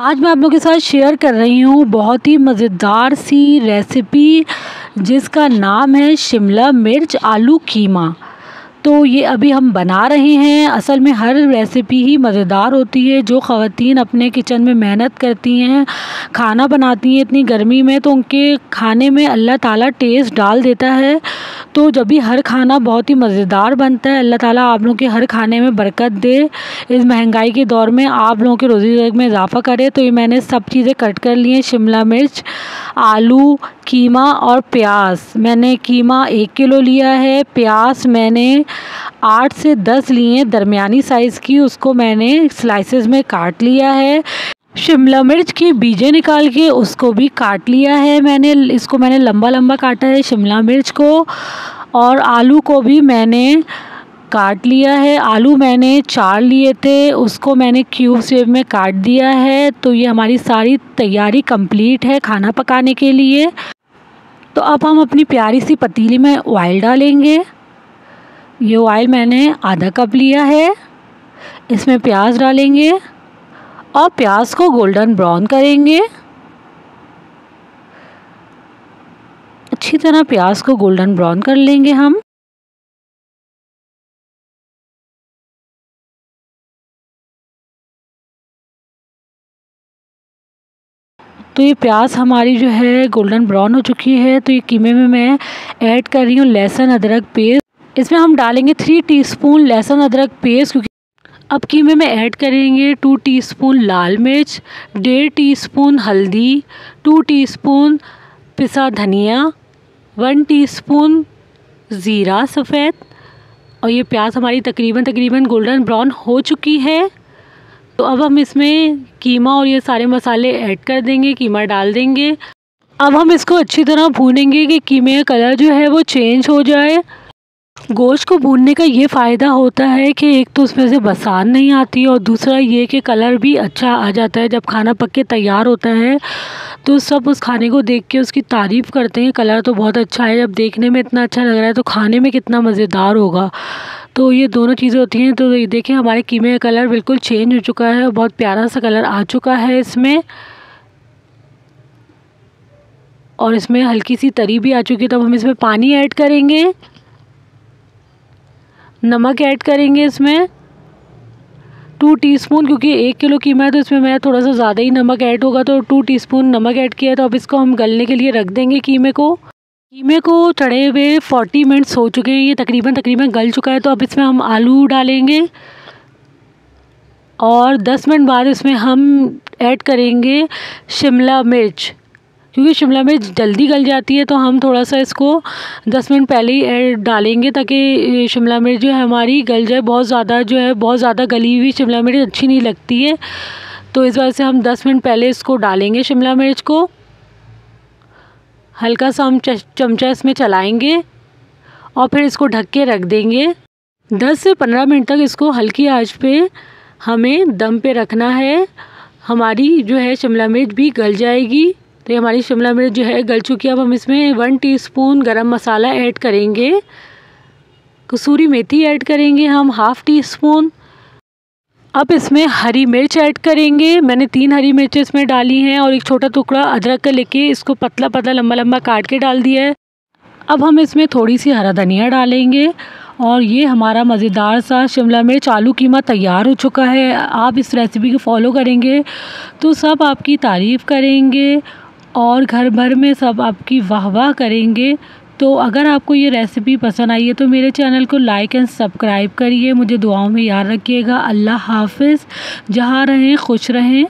आज मैं आप लोगों के साथ शेयर कर रही हूँ बहुत ही मज़ेदार सी रेसिपी जिसका नाम है शिमला मिर्च आलू कीमा। तो ये अभी हम बना रहे हैं। असल में हर रेसिपी ही मज़ेदार होती है। जो ख़वातीन अपने किचन में मेहनत करती हैं, खाना बनाती हैं इतनी गर्मी में, तो उनके खाने में अल्लाह ताला टेस्ट डाल देता है। तो जब भी हर खाना बहुत ही मज़ेदार बनता है, अल्लाह ताला आप लोगों के हर खाने में बरकत दे। इस महंगाई के दौर में आप लोगों के रोज़ी में इजाफ़ा करे। तो ये मैंने सब चीज़ें कट कर ली हैं। शिमला मिर्च, आलू, कीमा और प्याज। मैंने कीमा 1 किलो लिया है। प्याज मैंने 8 से 10 लिए हैं दरमियानी साइज़ की, उसको मैंने स्लाइसेस में काट लिया है। शिमला मिर्च की बीजें निकाल के उसको भी काट लिया है मैंने। इसको मैंने लंबा लंबा काटा है शिमला मिर्च को। और आलू को भी मैंने काट लिया है। आलू मैंने 4 लिए थे, उसको मैंने क्यूब शेप में काट दिया है। तो ये हमारी सारी तैयारी कंप्लीट है खाना पकाने के लिए। तो अब हम अपनी प्यारी सी पतीली में ऑयल डालेंगे। ये ऑयल मैंने आधा कप लिया है। इसमें प्याज डालेंगे और प्याज को गोल्डन ब्राउन करेंगे। अच्छी तरह प्याज को गोल्डन ब्राउन कर लेंगे हम। तो ये प्याज हमारी जो है गोल्डन ब्राउन हो चुकी है। तो ये कीमे में मैं ऐड कर रही हूँ लहसुन अदरक पेस्ट। इसमें हम डालेंगे 3 टीस्पून लहसुन अदरक पेस्ट। क्योंकि अब कीमे में ऐड करेंगे 2 टीस्पून लाल मिर्च, 1.5 टीस्पून हल्दी, 2 टीस्पून पिसा धनिया, 1 टीस्पून ज़ीरा सफ़ेद। और ये प्याज हमारी तकरीबन गोल्डन ब्राउन हो चुकी है। तो अब हम इसमें कीमा और ये सारे मसाले ऐड कर देंगे, कीमा डाल देंगे। अब हम इसको अच्छी तरह भूनेंगे कि कीमे का कलर जो है वो चेंज हो जाए। गोश्त को भूनने का ये फ़ायदा होता है कि एक तो उसमें से बसान नहीं आती और दूसरा ये कि कलर भी अच्छा आ जाता है। जब खाना पक के तैयार होता है तो सब उस खाने को देख के उसकी तारीफ़ करते हैं, कलर तो बहुत अच्छा है। जब देखने में इतना अच्छा लग रहा है तो खाने में कितना मज़ेदार होगा। तो ये दोनों चीज़ें होती हैं। तो ये देखें हमारे कीमे का कलर बिल्कुल चेंज हो चुका है और बहुत प्यारा सा कलर आ चुका है इसमें। और इसमें हल्की सी तरी भी आ चुकी है। तब हम इसमें पानी ऐड करेंगे, नमक ऐड करेंगे इसमें 2 टीस्पून। क्योंकि 1 किलो कीमा है तो इसमें मैं थोड़ा सा ज़्यादा ही नमक ऐड होगा, तो 2 टीस्पून नमक ऐड किया है। तो अब इसको हम गलने के लिए रख देंगे कीमे को चढ़े हुए 40 मिनट्स हो चुके हैं। ये तकरीबन गल चुका है। तो अब इसमें हम आलू डालेंगे और 10 मिनट बाद इसमें हम ऐड करेंगे शिमला मिर्च। क्योंकि शिमला मिर्च जल्दी गल जाती है तो हम थोड़ा सा इसको 10 मिनट पहले ही ऐड डालेंगे ताकि शिमला मिर्च जो है हमारी गल जाए। बहुत ज़्यादा गली हुई शिमला मिर्च अच्छी नहीं लगती है। तो इस वजह से हम 10 मिनट पहले इसको डालेंगे शिमला मिर्च को। हल्का सा हम चमचा इसमें चलाएंगे और फिर इसको ढक के रख देंगे। 10 से 15 मिनट तक इसको हल्की आंच पे हमें दम पे रखना है। हमारी जो है शिमला मिर्च भी गल जाएगी। तो हमारी शिमला मिर्च जो है गल चुकी है। अब हम इसमें 1 टीस्पून गरम मसाला ऐड करेंगे, कसूरी मेथी ऐड करेंगे हम 1/2 टीस्पून। अब इसमें हरी मिर्च ऐड करेंगे। मैंने 3 हरी मिर्च इसमें डाली हैं और एक छोटा टुकड़ा अदरक का लेके इसको पतला लंबा काट के डाल दिया है। अब हम इसमें थोड़ी सी हरा धनिया डालेंगे और ये हमारा मज़ेदार सा शिमला मिर्च आलू कीमा तैयार हो चुका है। आप इस रेसिपी को फॉलो करेंगे तो सब आपकी तारीफ़ करेंगे और घर भर में सब आपकी वाह करेंगे। तो अगर आपको ये रेसिपी पसंद आई है तो मेरे चैनल को लाइक एंड सब्सक्राइब करिए। मुझे दुआओं में याद रखिएगा। अल्लाह हाफ़िज़। जहाँ रहें खुश रहें।